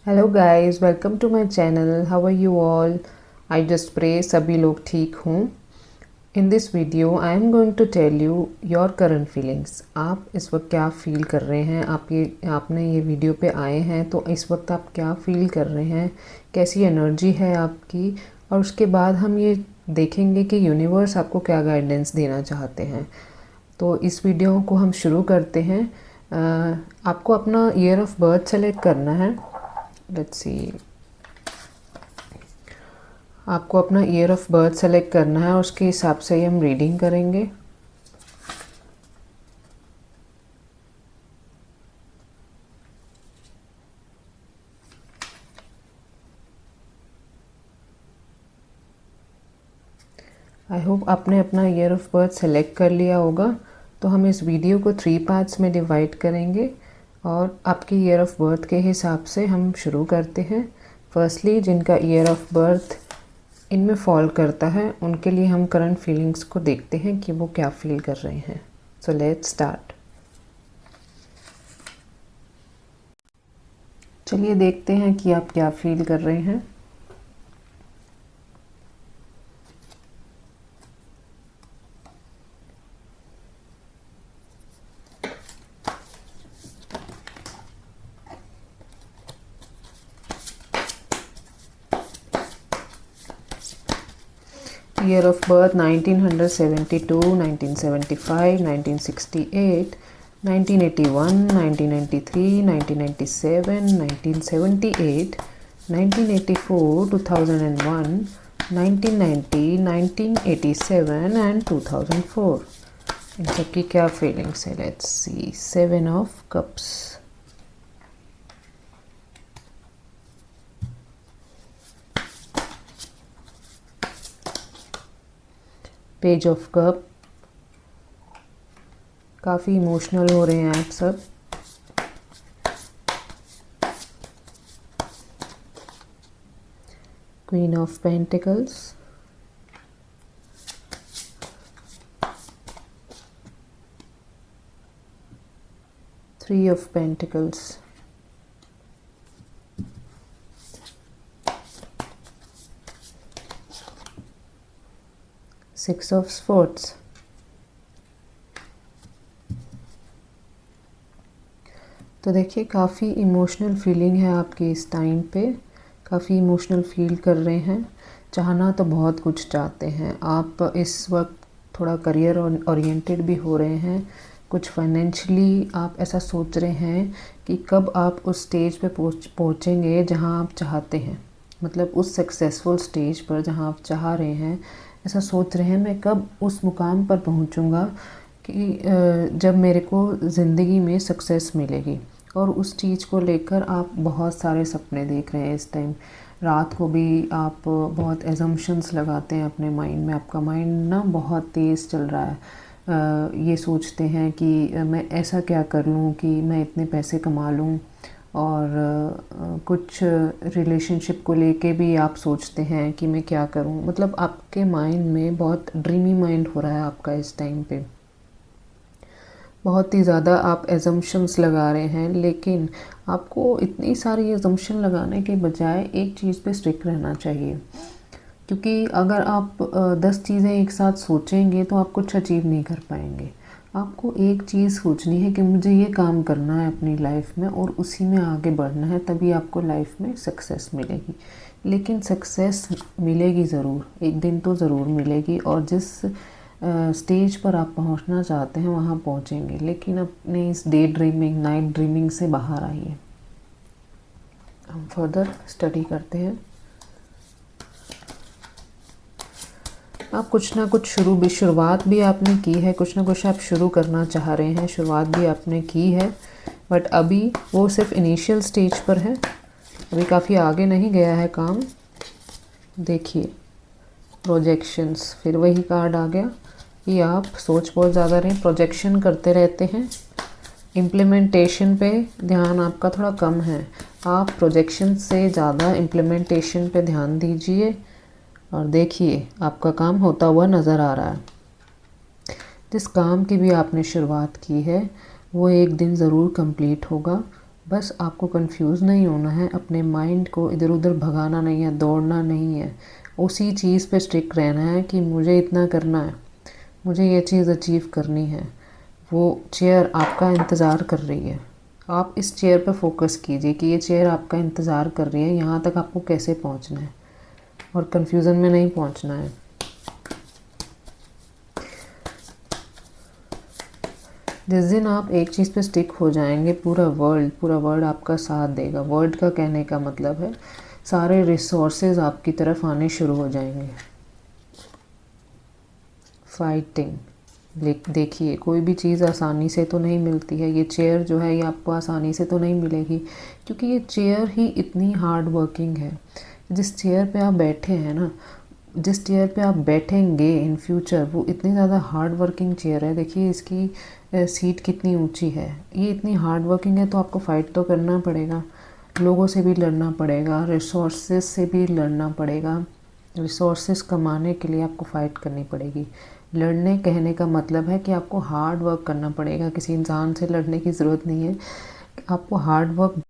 Hello guys, welcome to my channel. How are you all? I just pray सभी लोग ठीक हों। In this video I am going to tell you your current feelings. आप इस वक्त क्या feel कर रहे हैं? आपने ये वीडियो पे आए हैं तो इस वक्त आप क्या फील कर रहे हैं, कैसी एनर्जी है आपकी, और उसके बाद हम ये देखेंगे कि यूनिवर्स आपको क्या गाइडेंस देना चाहते हैं। तो इस वीडियो को हम शुरू करते हैं। आपको अपना ईयर ऑफ बर्थ सेलेक्ट करना है। लेट्स सी, आपको अपना ईयर ऑफ बर्थ सेलेक्ट करना है और उसके हिसाब से ही हम रीडिंग करेंगे। आई होप आपने अपना ईयर ऑफ बर्थ सेलेक्ट कर लिया होगा। तो हम इस वीडियो को 3 पार्ट्स में डिवाइड करेंगे और आपके ईयर ऑफ बर्थ के हिसाब से हम शुरू करते हैं। फर्स्टली, जिनका ईयर ऑफ बर्थ इनमें फॉल करता है उनके लिए हम करंट फीलिंग्स को देखते हैं कि वो क्या फील कर रहे हैं। So let's start. चलिए देखते हैं कि आप क्या फील कर रहे हैं। Year of birth 1972, 1975, 1968, 1981, 1993, 1997, 1978, 1984, 2001, 1990, 1987 and 2004। इन सब की क्या फीलिंग्स है? Let's see. 7 of cups, page of cup, काफ़ी इमोशनल हो रहे हैं आप सब। Queen of pentacles, three of pentacles, six of swords. तो देखिए, काफ़ी इमोशनल फीलिंग है आपकी इस टाइम पे। काफ़ी इमोशनल फील कर रहे हैं। चाहना तो बहुत कुछ चाहते हैं आप इस वक्त। थोड़ा करियर ओरिएंटेड भी हो रहे हैं। कुछ फाइनेंशियली आप ऐसा सोच रहे हैं कि कब आप उस स्टेज पे पहुँचेंगे जहाँ आप चाहते हैं। मतलब उस सक्सेसफुल स्टेज पर जहाँ आप चाह रहे हैं। ऐसा सोच रहे हैं, मैं कब उस मुकाम पर पहुँचूँगा कि जब मेरे को ज़िंदगी में सक्सेस मिलेगी। और उस चीज़ को लेकर आप बहुत सारे सपने देख रहे हैं इस टाइम। रात को भी आप बहुत एजम्पशंस लगाते हैं अपने माइंड में। आपका माइंड ना बहुत तेज़ चल रहा है। ये सोचते हैं कि मैं ऐसा क्या कर लूँ कि मैं इतने पैसे कमा लूँ। और कुछ रिलेशनशिप को लेके भी आप सोचते हैं कि मैं क्या करूं। मतलब आपके माइंड में बहुत ड्रीमी माइंड हो रहा है आपका इस टाइम पे। बहुत ही ज़्यादा आप एजम्पशंस लगा रहे हैं, लेकिन आपको इतनी सारी एजम्पशन लगाने के बजाय एक चीज़ पे स्टिक रहना चाहिए। क्योंकि अगर आप 10 चीज़ें एक साथ सोचेंगे तो आप कुछ अचीव नहीं कर पाएंगे। आपको एक चीज़ सोचनी है कि मुझे ये काम करना है अपनी लाइफ में और उसी में आगे बढ़ना है, तभी आपको लाइफ में सक्सेस मिलेगी। लेकिन सक्सेस मिलेगी ज़रूर, एक दिन तो ज़रूर मिलेगी। और जिस स्टेज पर आप पहुंचना चाहते हैं वहां पहुंचेंगे। लेकिन अपने इस डे ड्रीमिंग, नाइट ड्रीमिंग से बाहर आइए। हम फर्दर स्टडी करते हैं। आप कुछ ना कुछ शुरुआत भी आपने की है, कुछ ना कुछ आप शुरू करना चाह रहे हैं, शुरुआत भी आपने की है। बट अभी वो सिर्फ इनिशियल स्टेज पर है, अभी काफ़ी आगे नहीं गया है काम। देखिए, प्रोजेक्शंस, फिर वही कार्ड आ गया कि आप सोच बहुत ज़्यादा रहे, प्रोजेक्शन करते रहते हैं। इम्प्लीमेंटेशन पे ध्यान आपका थोड़ा कम है। आप प्रोजेक्शन से ज़्यादा इम्प्लीमेंटेशन पे ध्यान दीजिए और देखिए आपका काम होता हुआ नज़र आ रहा है। जिस काम की भी आपने शुरुआत की है वो एक दिन ज़रूर कंप्लीट होगा। बस आपको कंफ्यूज नहीं होना है, अपने माइंड को इधर उधर भगाना नहीं है, दौड़ना नहीं है, उसी चीज़ पे स्टिक रहना है कि मुझे इतना करना है, मुझे ये चीज़ अचीव करनी है। वो चेयर आपका इंतज़ार कर रही है, आप इस चेयर पर फोकस कीजिए कि ये चेयर आपका इंतज़ार कर रही है, यहाँ तक आपको कैसे पहुँचना है, और कन्फ्यूज़न में नहीं पहुँचना है। जिस दिन आप एक चीज़ पे स्टिक हो जाएंगे, पूरा वर्ल्ड आपका साथ देगा। वर्ल्ड का कहने का मतलब है सारे रिसोर्सेज आपकी तरफ आने शुरू हो जाएंगे। फाइटिंग, देखिए कोई भी चीज़ आसानी से तो नहीं मिलती है। ये चेयर जो है ये आपको आसानी से तो नहीं मिलेगी, क्योंकि ये चेयर ही इतनी हार्ड वर्किंग है। जिस चेयर पे आप बैठे हैं ना, जिस चेयर पे आप बैठेंगे इन फ्यूचर, वो इतनी ज़्यादा हार्ड वर्किंग चेयर है। देखिए इसकी सीट कितनी ऊंची है, ये इतनी हार्ड वर्किंग है, तो आपको फ़ाइट तो करना पड़ेगा, लोगों से भी लड़ना पड़ेगा, रिसोर्सेज से भी लड़ना पड़ेगा। रिसोर्सेज कमाने के लिए आपको फ़ाइट करनी पड़ेगी। लड़ने कहने का मतलब है कि आपको हार्ड वर्क करना पड़ेगा, किसी इंसान से लड़ने की ज़रूरत नहीं है, आपको हार्ड वर्क,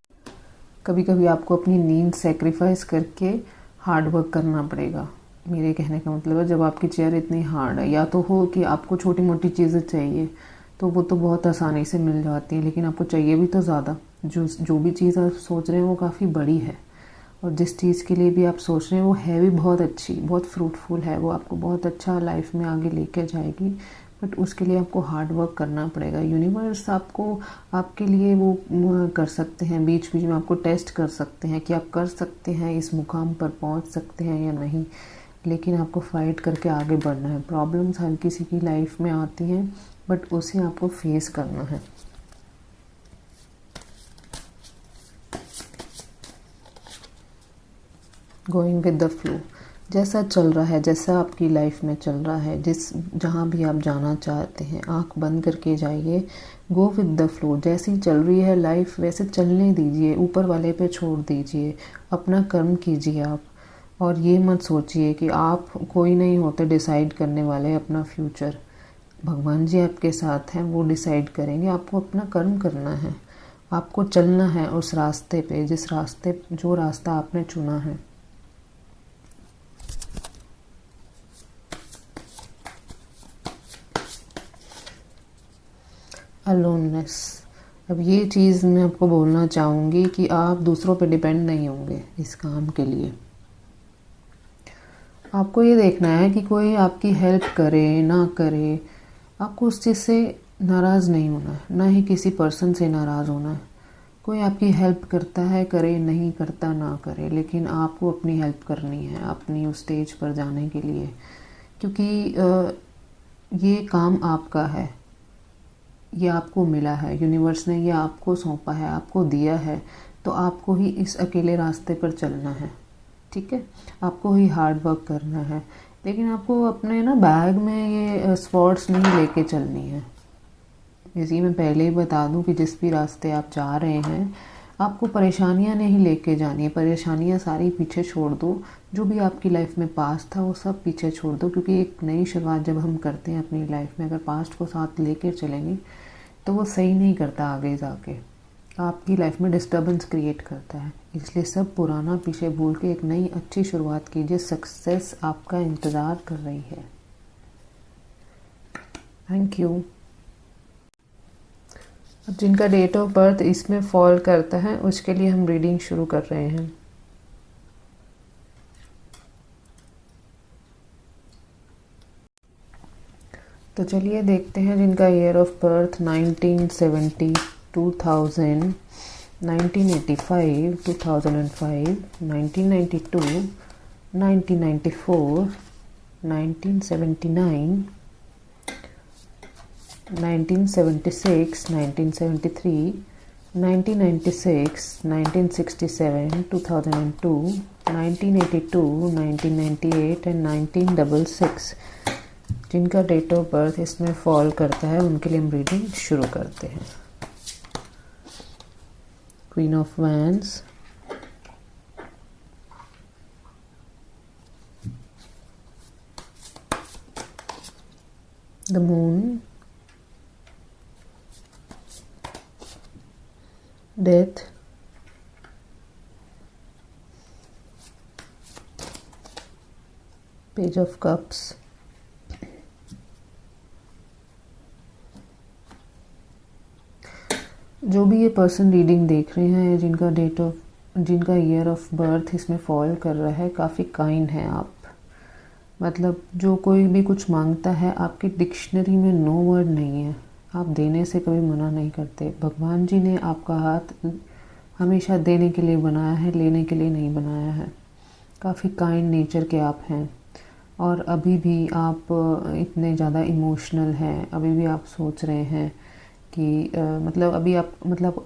कभी कभी आपको अपनी नींद सेक्रीफाइस करके हार्ड वर्क करना पड़ेगा। मेरे कहने का मतलब है जब आपकी चेयर इतनी हार्ड है, या तो हो कि आपको छोटी मोटी चीज़ें चाहिए तो वो तो बहुत आसानी से मिल जाती है, लेकिन आपको चाहिए भी तो ज़्यादा। जो भी चीज़ आप सोच रहे हैं वो काफ़ी बड़ी है, और जिस चीज़ के लिए भी आप सोच रहे हैं वो है भी बहुत अच्छी, बहुत फ्रूटफुल है, वो आपको बहुत अच्छा लाइफ में आगे लेके जाएगी। बट उसके लिए आपको हार्ड वर्क करना पड़ेगा। यूनिवर्स आपको, आपके लिए वो कर सकते हैं, बीच बीच में आपको टेस्ट कर सकते हैं कि आप कर सकते हैं, इस मुकाम पर पहुंच सकते हैं या नहीं, लेकिन आपको फ़ाइट करके आगे बढ़ना है। प्रॉब्लम्स हर किसी की लाइफ में आती हैं, बट उसे आपको फेस करना है। गोइंग विद द फ्लो, जैसा चल रहा है, जैसा आपकी लाइफ में चल रहा है, जहाँ भी आप जाना चाहते हैं, आंख बंद करके जाइए। गो विद द फ्लो, जैसी चल रही है लाइफ वैसे चलने दीजिए, ऊपर वाले पे छोड़ दीजिए, अपना कर्म कीजिए आप। और ये मत सोचिए कि आप कोई नहीं होते डिसाइड करने वाले अपना फ्यूचर। भगवान जी आपके साथ हैं, वो डिसाइड करेंगे। आपको अपना कर्म करना है, आपको चलना है उस रास्ते पे, जो रास्ता आपने चुना है। अलोननेस, अब ये चीज़ मैं आपको बोलना चाहूँगी कि आप दूसरों पे डिपेंड नहीं होंगे इस काम के लिए। आपको ये देखना है कि कोई आपकी हेल्प करे ना करे, आपको उस चीज़ से नाराज़ नहीं होना है, ना ही किसी पर्सन से नाराज़ होना है। कोई आपकी हेल्प करता है करे, नहीं करता ना करे, लेकिन आपको अपनी हेल्प करनी है अपनी उस स्टेज पर जाने के लिए, क्योंकि ये काम आपका है, ये आपको मिला है, यूनिवर्स ने ये आपको सौंपा है, आपको दिया है, तो आपको ही इस अकेले रास्ते पर चलना है। ठीक है, आपको ही हार्ड वर्क करना है, लेकिन आपको अपने ना बैग में ये स्वॉर्ड्स नहीं लेके चलनी है। इसी में पहले ही बता दूं कि जिस भी रास्ते आप जा रहे हैं, आपको परेशानियां नहीं लेके जानी है। परेशानियां सारी पीछे छोड़ दो, जो भी आपकी लाइफ में पास्ट था वो सब पीछे छोड़ दो, क्योंकि एक नई शुरुआत जब हम करते हैं अपनी लाइफ में, अगर पास्ट को साथ लेकर चलेंगे तो वो सही नहीं करता, आगे जाके आपकी लाइफ में डिस्टर्बेंस क्रिएट करता है। इसलिए सब पुराना पीछे भूल के एक नई अच्छी शुरुआत कीजिए, सक्सेस आपका इंतज़ार कर रही है। Thank you. अब जिनका डेट ऑफ बर्थ इसमें फॉल करता है उसके लिए हम रीडिंग शुरू कर रहे हैं। तो चलिए देखते हैं जिनका ईयर ऑफ बर्थ 1970, 2000, 1985, 2005, 1992, 1994, 1979, 1976, 1973, 1996, 1967, 2002, 1982, 1998 एंड 1966। जिनका डेट ऑफ बर्थ इसमें फॉल करता है उनके लिए हम रीडिंग शुरू करते हैं। Queen of wands, the moon, death, page of cups, जो भी ये पर्सन रीडिंग देख रहे हैं, जिनका ईयर ऑफ बर्थ इसमें फॉल कर रहा है, काफ़ी काइंड है आप। मतलब जो कोई भी कुछ मांगता है, आपकी डिक्शनरी में नो वर्ड नहीं है, आप देने से कभी मना नहीं करते। भगवान जी ने आपका हाथ हमेशा देने के लिए बनाया है, लेने के लिए नहीं बनाया है। काफ़ी काइंड नेचर के आप हैं, और अभी भी आप इतने ज़्यादा इमोशनल हैं, अभी भी आप सोच रहे हैं कि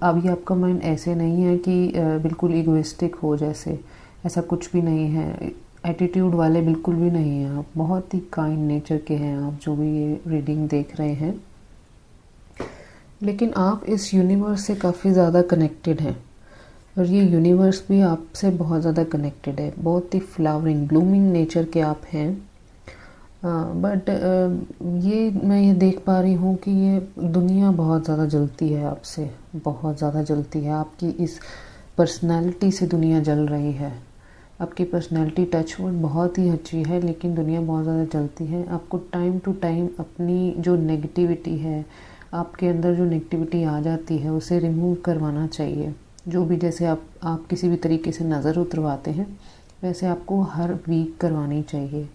अभी आपका माइंड ऐसे नहीं है कि बिल्कुल इगोइस्टिक हो, जैसे ऐसा कुछ भी नहीं है। एटीट्यूड वाले बिल्कुल भी नहीं हैं आप, बहुत ही काइंड नेचर के हैं आप, जो भी ये रीडिंग देख रहे हैं। लेकिन आप इस यूनिवर्स से काफ़ी ज़्यादा कनेक्टेड हैं, और ये यूनिवर्स भी आपसे बहुत ज़्यादा कनेक्टेड है। बहुत ही फ्लावरिंग, ब्लूमिंग नेचर के आप हैं। बट मैं ये देख पा रही हूँ कि ये दुनिया बहुत ज़्यादा जलती है आपसे, बहुत ज़्यादा जलती है। आपकी इस पर्सनैलिटी से दुनिया जल रही है। आपकी पर्सनैलिटी टचवुड बहुत ही अच्छी है, लेकिन दुनिया बहुत ज़्यादा जलती है। आपको टाइम टू टाइम अपनी जो नेगेटिविटी है, आपके अंदर जो नेगेटिविटी आ जाती है, उसे रिमूव करवाना चाहिए। जो भी, जैसे आप किसी भी तरीके से नज़र उतरवाते हैं, वैसे आपको हर वीक करवानी चाहिए।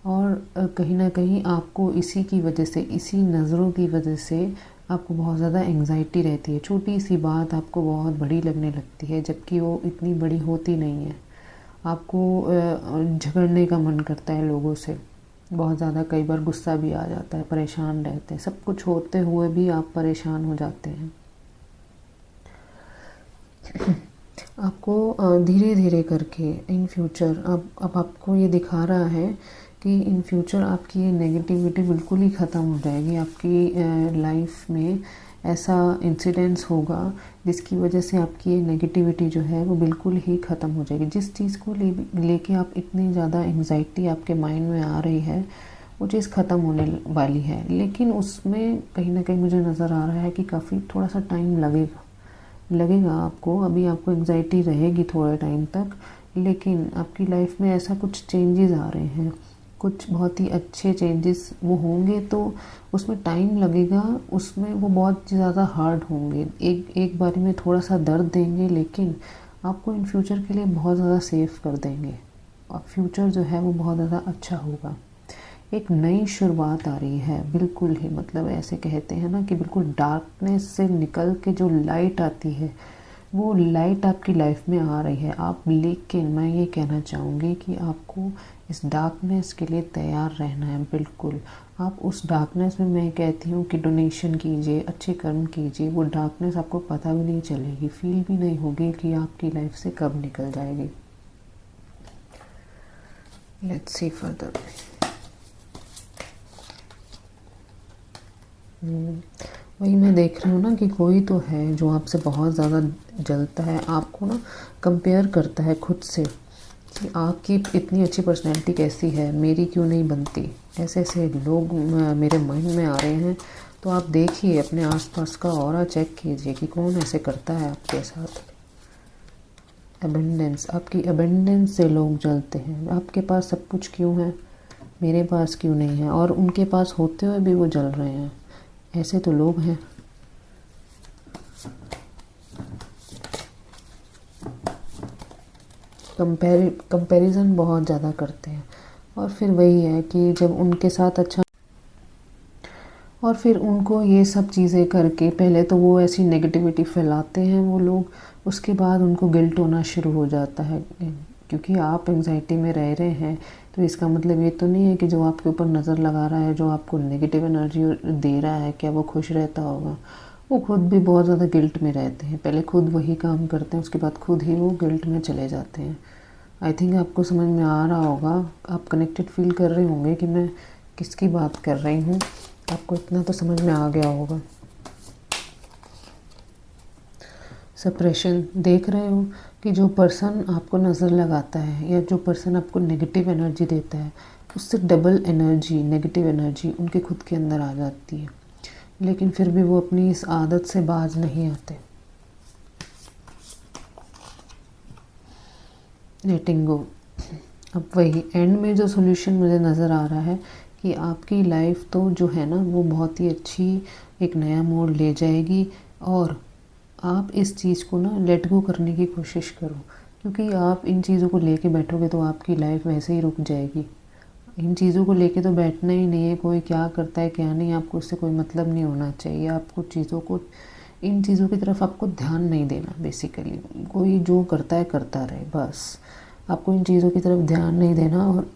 और कहीं ना कहीं आपको इसी की वजह से, इसी नज़रों की वजह से आपको बहुत ज़्यादा एंग्जाइटी रहती है। छोटी सी बात आपको बहुत बड़ी लगने लगती है, जबकि वो इतनी बड़ी होती नहीं है। आपको झगड़ने का मन करता है लोगों से बहुत ज़्यादा, कई बार गुस्सा भी आ जाता है, परेशान रहते हैं। सब कुछ होते हुए भी आप परेशान हो जाते हैं। आपको धीरे धीरे करके इन फ्यूचर अब आपको ये दिखा रहा है कि इन फ्यूचर आपकी ये नेगेटिविटी बिल्कुल ही ख़त्म हो जाएगी। आपकी लाइफ में ऐसा इंसिडेंट्स होगा जिसकी वजह से आपकी ये नेगेटिविटी जो है वो बिल्कुल ही ख़त्म हो जाएगी। जिस चीज़ को लेके आप इतनी ज़्यादा एंग्जाइटी आपके माइंड में आ रही है, वो चीज़ ख़त्म होने वाली है। लेकिन उसमें कहीं ना कहीं मुझे नज़र आ रहा है कि काफ़ी थोड़ा सा टाइम लगेगा आपको। अभी आपको एंग्जाइटी रहेगी थोड़े टाइम तक, लेकिन आपकी लाइफ में ऐसा कुछ चेंजेस आ रहे हैं, कुछ बहुत ही अच्छे चेंजेस वो होंगे। तो उसमें टाइम लगेगा, उसमें वो बहुत ज़्यादा हार्ड होंगे, एक बारी में थोड़ा सा दर्द देंगे, लेकिन आपको इन फ्यूचर के लिए बहुत ज़्यादा सेफ कर देंगे। और फ्यूचर जो है वो बहुत ज़्यादा अच्छा होगा। एक नई शुरुआत आ रही है, बिल्कुल ही, मतलब ऐसे कहते हैं ना कि बिल्कुल डार्कनेस से निकल के जो लाइट आती है, वो लाइट आपकी लाइफ में आ रही है। लेकिन मैं ये कहना चाहूँगी कि आपको इस डार्कनेस के लिए तैयार रहना है। बिल्कुल आप उस डार्कनेस में, मैं कहती हूँ कि डोनेशन कीजिए, अच्छे कर्म कीजिए। वो डार्कनेस आपको पता भी नहीं चलेगी, फील भी नहीं होगी कि आपकी लाइफ से कब निकल जाएगी। Let's see further. वही मैं देख रही हूँ ना कि कोई तो है जो आपसे बहुत ज़्यादा जलता है, आपको ना कंपेयर करता है खुद से कि आपकी इतनी अच्छी पर्सनैलिटी कैसी है, मेरी क्यों नहीं बनती। ऐसे ऐसे लोग मेरे माइंड में आ रहे हैं। तो आप देखिए, अपने आसपास का ऑरा चेक कीजिए कि कौन ऐसे करता है आपके साथ। अबेंडेंस, आपकी अबेंडेंस से लोग जलते हैं। आपके पास सब कुछ क्यों है, मेरे पास क्यों नहीं है, और उनके पास होते हुए भी वो जल रहे हैं। ऐसे तो लोग हैं। कंपैरिजन बहुत ज़्यादा करते हैं, और फिर वही है कि जब उनके साथ अच्छा, और फिर उनको ये सब चीज़ें करके, पहले तो वो ऐसी नेगेटिविटी फैलाते हैं वो लोग, उसके बाद उनको गिल्ट होना शुरू हो जाता है। क्योंकि आप एंग्जाइटी में रह रहे हैं, तो इसका मतलब ये तो नहीं है कि जो आपके ऊपर नज़र लगा रहा है, जो आपको नेगेटिव एनर्जी दे रहा है, क्या वो खुश रहता होगा। वो खुद भी बहुत ज़्यादा गिल्ट में रहते हैं। पहले खुद वही काम करते हैं, उसके बाद खुद ही वो गिल्ट में चले जाते हैं। आई थिंक आपको समझ में आ रहा होगा, आप कनेक्टेड फील कर रहे होंगे कि मैं किसकी बात कर रही हूँ। आपको इतना तो समझ में आ गया होगा। सप्रेशन, देख रहे हो कि जो पर्सन आपको नज़र लगाता है या जो पर्सन आपको नेगेटिव एनर्जी देता है, उससे डबल एनर्जी, नेगेटिव एनर्जी उनके खुद के अंदर आ जाती है। लेकिन फिर भी वो अपनी इस आदत से बाज नहीं आते। लेटिंग गो। अब वही एंड में जो सोल्यूशन मुझे नज़र आ रहा है कि आपकी लाइफ तो जो है ना वो बहुत ही अच्छी एक नया मोड़ ले जाएगी, और आप इस चीज़ को ना लेट गो करने की कोशिश करो, क्योंकि आप इन चीज़ों को लेके बैठोगे तो आपकी लाइफ वैसे ही रुक जाएगी। इन चीज़ों को लेके तो बैठना ही नहीं है, कोई क्या करता है क्या नहीं, आपको इससे कोई मतलब नहीं होना चाहिए। आपको चीज़ों को, इन चीज़ों की तरफ आपको ध्यान नहीं देना। बेसिकली कोई जो करता है करता रहे, बस आपको इन चीज़ों की तरफ ध्यान नहीं देना और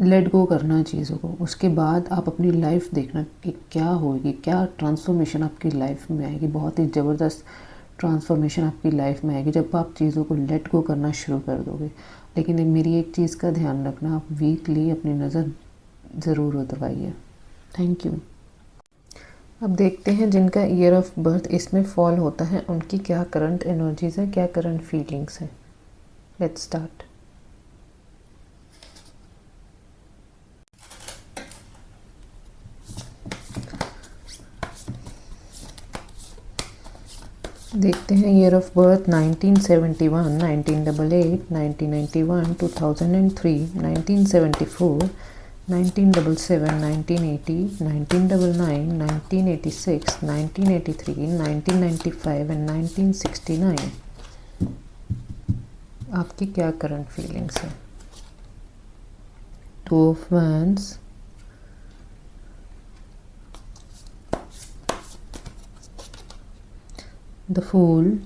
लेट गो करना चीज़ों को। उसके बाद आप अपनी लाइफ देखना कि क्या होगी, क्या ट्रांसफॉर्मेशन आपकी लाइफ में आएगी। बहुत ही ज़बरदस्त ट्रांसफॉर्मेशन आपकी लाइफ में आएगी जब आप चीज़ों को लेट गो करना शुरू कर दोगे। लेकिन मेरी एक चीज़ का ध्यान रखना, आप वीकली अपनी नज़र ज़रूर उतरवाइए। Thank you. अब देखते हैं जिनका ईयर ऑफ बर्थ इसमें फॉल होता है उनकी क्या करंट एनर्जीज़ है, क्या करंट फीलिंग्स हैं। Let's start. देखते हैं ईयर ऑफ बर्थ 1971, 1988, 1991, 2003, 1974, 1977, 1980, 1999, 1986, 1983, 1995 एंड 1969। आपकी क्या करंट फीलिंग्स है। Two of wands, the fool,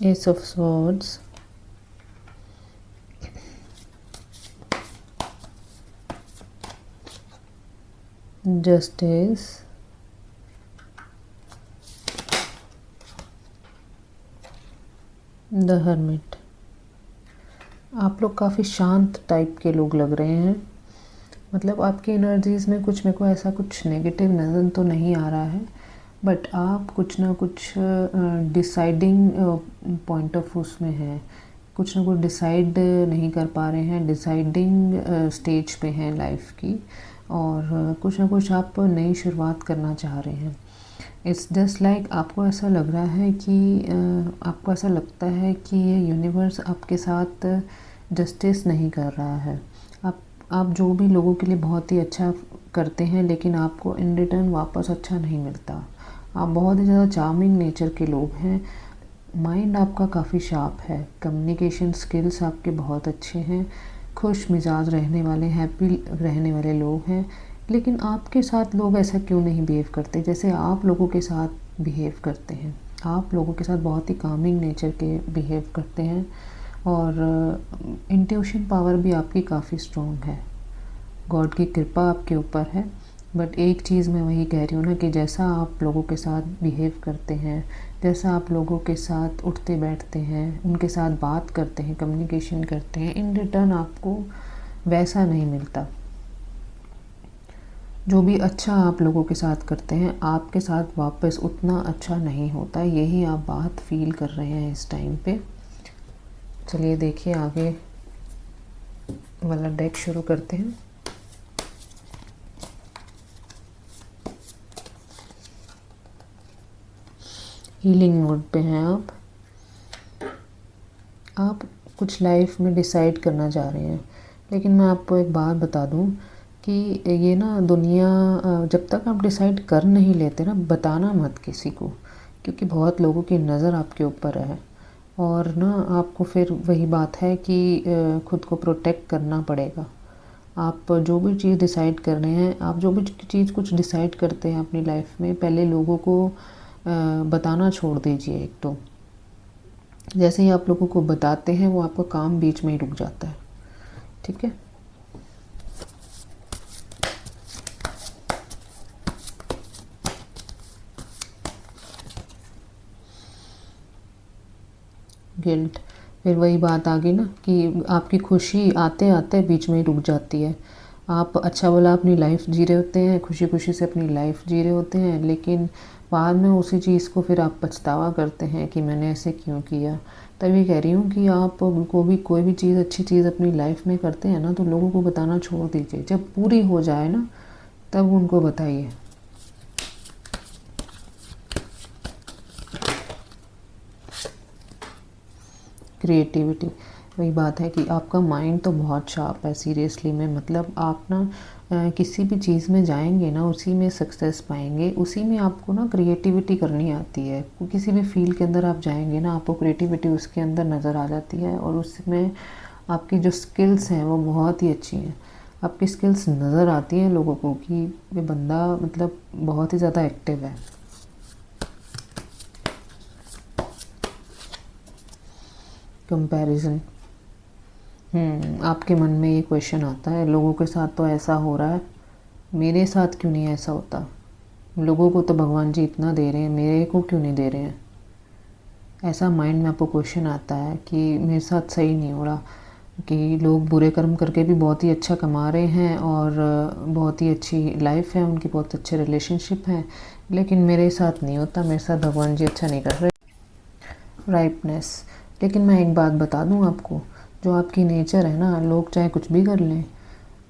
ace of swords, justice, the hermit. आप लोग काफ़ी शांत टाइप के लोग लग रहे हैं। मतलब आपकी एनर्जीज़ में कुछ, मेरे को ऐसा कुछ नेगेटिव नज़र तो नहीं आ रहा है, बट आप कुछ ना कुछ डिसाइडिंग पॉइंट ऑफ उसमें हैं, कुछ ना कुछ डिसाइड नहीं कर पा रहे हैं, डिसाइडिंग स्टेज पे हैं लाइफ की, और कुछ ना कुछ आप नई शुरुआत करना चाह रहे हैं। इट्स जस्ट लाइक आपको ऐसा लग रहा है कि आपको ऐसा लगता है कि ये यूनिवर्स आपके साथ जस्टिस नहीं कर रहा है। आप जो भी लोगों के लिए बहुत ही अच्छा करते हैं, लेकिन आपको इन रिटर्न वापस अच्छा नहीं मिलता। आप बहुत ही ज़्यादा चार्मिंग नेचर के लोग हैं। माइंड आपका काफ़ी शार्प है, कम्युनिकेशन स्किल्स आपके बहुत अच्छे हैं, खुश मिजाज रहने वाले, हैप्पी रहने वाले लोग हैं। लेकिन आपके साथ लोग ऐसा क्यों नहीं बिहेव करते जैसे आप लोगों के साथ बिहेव करते हैं। आप लोगों के साथ बहुत ही कामिंग नेचर के बिहेव करते हैं, और इंट्यूशन पावर भी आपकी काफ़ी स्ट्रॉन्ग है। गॉड की कृपा आपके ऊपर है। बट एक चीज़ मैं वही कह रही हूँ ना कि जैसा आप लोगों के साथ बिहेव करते हैं, जैसा आप लोगों के साथ उठते बैठते हैं, उनके साथ बात करते हैं, कम्युनिकेशन करते हैं, इन रिटर्न आपको वैसा नहीं मिलता। जो भी अच्छा आप लोगों के साथ करते हैं, आपके साथ वापस उतना अच्छा नहीं होता। यही आप बात फील कर रहे हैं इस टाइम पे। चलिए देखिए आगे वाला डेक शुरू करते हैं। हीलिंग मोड पे हैं आप कुछ लाइफ में डिसाइड करना चाह रहे हैं। लेकिन मैं आपको एक बात बता दूं कि ये ना दुनिया, जब तक आप डिसाइड कर नहीं लेते ना, बताना मत किसी को, क्योंकि बहुत लोगों की नज़र आपके ऊपर है, और ना आपको फिर वही बात है कि खुद को प्रोटेक्ट करना पड़ेगा। आप जो भी चीज़ डिसाइड कर रहे हैं, आप जो भी चीज़ कुछ डिसाइड करते हैं अपनी लाइफ में, पहले लोगों को बताना छोड़ दीजिए। एक तो जैसे ही आप लोगों को बताते हैं, वो आपका काम बीच में ही रुक जाता है। ठीक है, गिल्ट, फिर वही बात आ गई ना कि आपकी खुशी आते आते बीच में ही रुक जाती है। आप अच्छा भला अपनी लाइफ जी रहे होते हैं, खुशी खुशी से अपनी लाइफ जी रहे होते हैं, लेकिन बाद में उसी चीज़ को फिर आप पछतावा करते हैं कि मैंने ऐसे क्यों किया। तभी कह रही हूँ कि आप को भी कोई भी चीज़, अच्छी चीज़ अपनी लाइफ में करते हैं ना, तो लोगों को बताना छोड़ दीजिए। जब पूरी हो जाए ना, तब उनको बताइए। क्रिएटिविटी, वही बात है कि आपका माइंड तो बहुत शार्प है सीरियसली में, मतलब आप ना किसी भी चीज़ में जाएंगे ना उसी में सक्सेस पाएंगे, उसी में आपको ना क्रिएटिविटी करनी आती है। किसी भी फील्ड के अंदर आप जाएंगे ना आपको क्रिएटिविटी उसके अंदर नज़र आ जाती है, और उसमें आपकी जो स्किल्स हैं वो बहुत ही अच्छी हैं। आपकी स्किल्स नज़र आती हैं लोगों को कि ये बंदा मतलब बहुत ही ज़्यादा एक्टिव है। कंपैरिजन, आपके मन में ये क्वेश्चन आता है, लोगों के साथ तो ऐसा हो रहा है, मेरे साथ क्यों नहीं ऐसा होता, लोगों को तो भगवान जी इतना दे रहे हैं, मेरे को क्यों नहीं दे रहे हैं। ऐसा माइंड में आपको क्वेश्चन आता है कि मेरे साथ सही नहीं हो रहा, कि लोग बुरे कर्म करके भी बहुत ही अच्छा कमा रहे हैं और बहुत ही अच्छी लाइफ है उनकी, बहुत अच्छे रिलेशनशिप हैं, लेकिन मेरे साथ नहीं होता, मेरे साथ भगवान जी अच्छा नहीं कर रहे। राइपनेस, लेकिन मैं एक बात बता दूं आपको, जो आपकी नेचर है ना, लोग चाहे कुछ भी कर लें,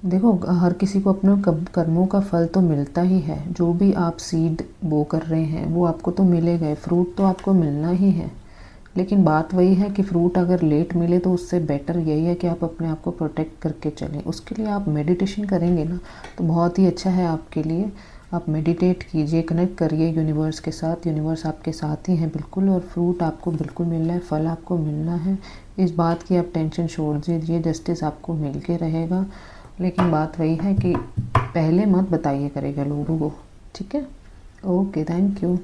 देखो हर किसी को अपने कर्मों का फल तो मिलता ही है। जो भी आप सीड बो कर रहे हैं वो आपको तो मिलेगा ही, फ्रूट तो आपको मिलना ही है। लेकिन बात वही है कि फ्रूट अगर लेट मिले तो उससे बेटर यही है कि आप अपने आप को प्रोटेक्ट करके चलें। उसके लिए आप मेडिटेशन करेंगे ना तो बहुत ही अच्छा है आपके लिए। आप मेडिटेट कीजिए, कनेक्ट करिए यूनिवर्स के साथ, यूनिवर्स आपके साथ ही है बिल्कुल, और फ्रूट आपको बिल्कुल मिलना है, फल आपको मिलना है। इस बात की आप टेंशन छोड़ दीजिए, जस्टिस आपको मिल के रहेगा। लेकिन बात वही है कि पहले मत बताइए करेगा लोगों को, ठीक है। Okay, thank you.